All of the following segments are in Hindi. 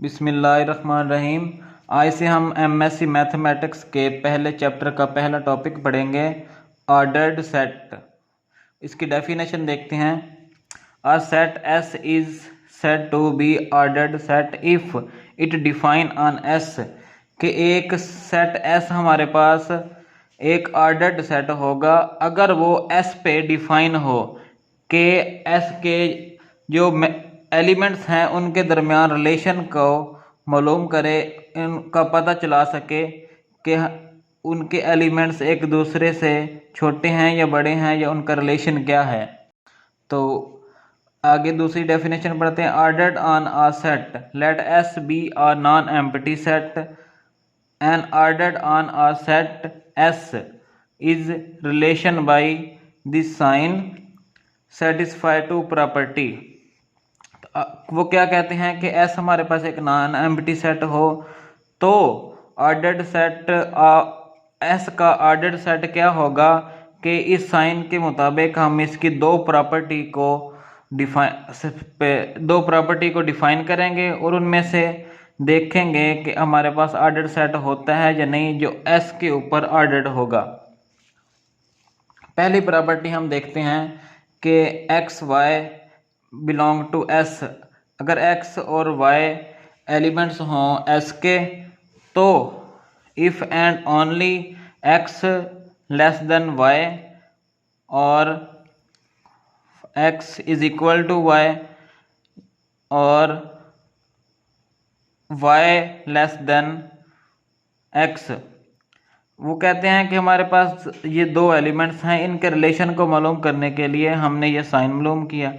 बिस्मिल्लाहिर्रहमानिर्रहीम। आज से हम एमएससी मैथमेटिक्स के पहले चैप्टर का पहला टॉपिक पढ़ेंगे, ऑर्डर्ड सेट। इसकी डेफिनेशन देखते हैं। A set S is said to be ordered set if it define on S, कि एक सेट एस हमारे पास एक ऑर्डर्ड सेट होगा अगर वो एस पे डिफाइन हो, कि एस के जो एलिमेंट्स हैं उनके दरमियान रिलेशन को मालूम करे, इनका पता चला सके कि उनके एलिमेंट्स एक दूसरे से छोटे हैं या बड़े हैं या उनका रिलेशन क्या है। तो आगे दूसरी डेफिनेशन पढ़ते हैं। Ordered on a set let S be a non empty set and ordered on a set S is relation by this sign satisfy two property. वो क्या कहते हैं कि एस हमारे पास एक नॉन एम्प्टी सेट हो तो ऑर्डर्ड सेट एस का ऑर्डर्ड सेट क्या होगा कि इस साइन के मुताबिक हम इसकी दो प्रॉपर्टी को डिफाइन करेंगे और उनमें से देखेंगे कि हमारे पास ऑर्डर्ड सेट होता है या नहीं जो एस के ऊपर ऑर्डर्ड होगा। पहली प्रॉपर्टी हम देखते हैं कि x y belong to S. अगर एक्स और वाई एलिमेंट्स हों एस के, तो if and only x less than y और x is equal to y और वाई लेस देन एक्स, वो कहते हैं कि हमारे पास ये दो एलिमेंट्स हैं, इनके रिलेशन को मालूम करने के लिए हमने ये साइन मालूम किया।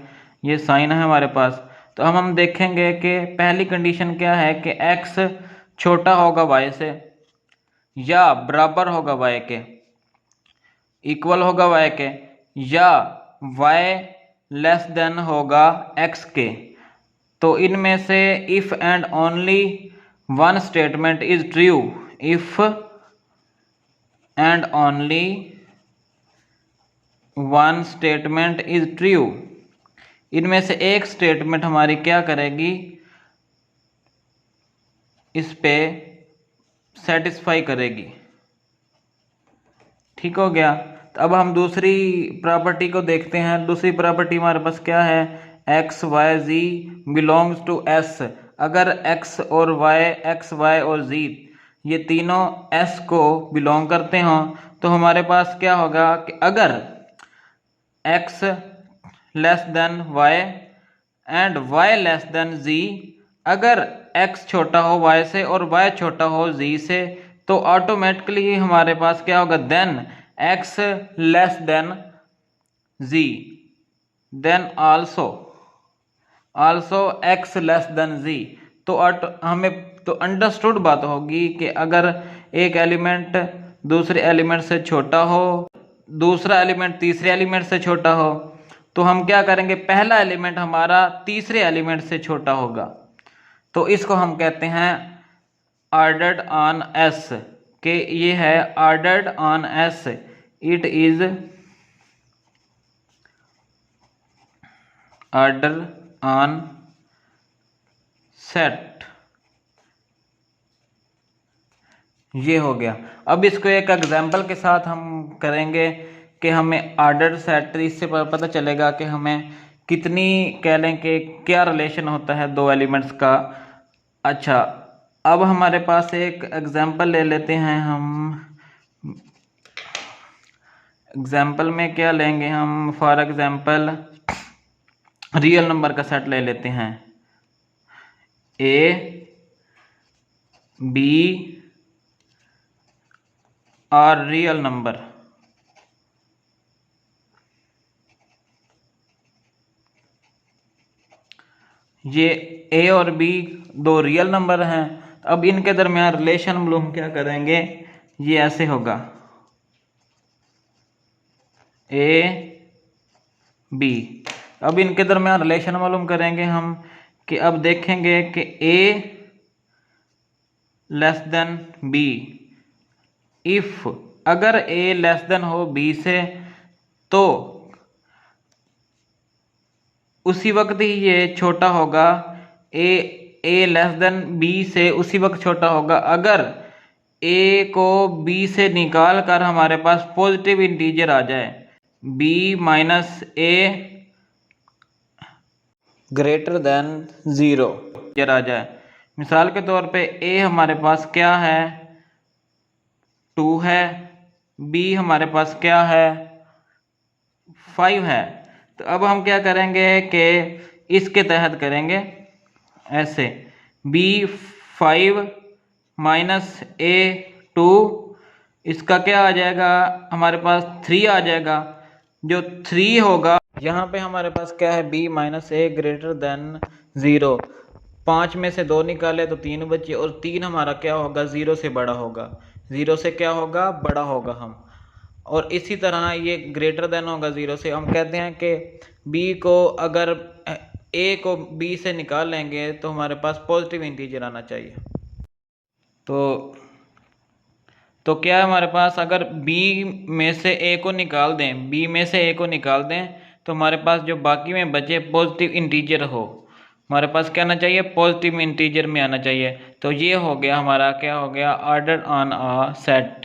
ये साइन है हमारे पास। तो हम देखेंगे कि पहली कंडीशन क्या है कि x छोटा होगा y से या बराबर होगा y के, इक्वल होगा y के, या y लेस देन होगा x के। तो इनमें से if and only one statement is true, if and only one statement is true. इनमें से एक स्टेटमेंट हमारी क्या करेगी, इस पे सेटिस्फाई करेगी। ठीक हो गया। तो अब हम दूसरी प्रॉपर्टी को देखते हैं। दूसरी प्रॉपर्टी हमारे पास क्या है, x y z belongs to S. अगर एक्स और वाई, एक्स वाई और जी ये तीनों एस को बिलोंग करते हों तो हमारे पास क्या होगा कि अगर x less than y and y less than z, अगर x छोटा हो y से और y छोटा हो z से, तो ऑटोमेटिकली हमारे पास क्या होगा, then x less than z, then also x less than z। तो हमें तो अंडरस्टूड बात होगी कि अगर एक एलिमेंट दूसरे एलिमेंट से छोटा हो, दूसरा एलिमेंट तीसरे एलिमेंट से छोटा हो, तो हम क्या करेंगे, पहला एलिमेंट हमारा तीसरे एलिमेंट से छोटा होगा। तो इसको हम कहते हैं ऑर्डर्ड ऑन एस, के ये है ordered on S, it is order on set. ये हो गया। अब इसको एक एग्जांपल के साथ हम करेंगे कि हमें ऑर्डर सेट, इससे पता चलेगा कि हमें कितनी कह लें कि क्या रिलेशन होता है दो एलिमेंट्स का। अच्छा, अब हमारे पास एक एग्जांपल ले लेते हैं हम। एग्जांपल में क्या लेंगे हम, फॉर एग्जांपल रियल नंबर का सेट ले लेते हैं, ए बी और रियल नंबर। ये ए और बी दो रियल नंबर हैं। अब इनके दरमियान रिलेशन मालूम क्या करेंगे, ये ऐसे होगा, ए बी। अब इनके दरमियान रिलेशन मालूम करेंगे हम कि अब देखेंगे कि ए लेस देन बी, इफ अगर ए लेस देन हो बी से, तो उसी वक्त ही ये छोटा होगा ए ए लेस देन बी से उसी वक्त छोटा होगा अगर ए को बी से निकाल कर हमारे पास पॉजिटिव इंटीजर आ जाए, बी माइनस ए ग्रेटर देन 0 आ जाए। मिसाल के तौर पे ए हमारे पास क्या है, 2 है, बी हमारे पास क्या है, 5 है। तो अब हम क्या करेंगे कि इसके तहत करेंगे ऐसे, बी 5 माइनस ए 2, इसका क्या आ जाएगा हमारे पास 3 आ जाएगा। जो 3 होगा यहाँ पे हमारे पास क्या है, बी माइनस ए ग्रेटर देन 0। 5 में से 2 निकाले तो 3 बचे और 3 हमारा क्या होगा, 0 से बड़ा होगा। 0 से क्या होगा, बड़ा होगा हम। और इसी तरह ये ग्रेटर देन होगा 0 से। हम कहते हैं कि बी को अगर ए को बी से निकाल लेंगे तो हमारे पास पॉजिटिव इंटीजर आना चाहिए। तो क्या है हमारे पास, अगर बी में से ए को निकाल दें, बी में से ए को निकाल दें तो हमारे पास जो बाकी में बचे पॉजिटिव इंटीजर हो, हमारे पास क्या आना चाहिए, पॉजिटिव इंटीजर में आना चाहिए। तो ये हो गया हमारा, क्या हो गया, ऑर्डर ऑन अ सेट।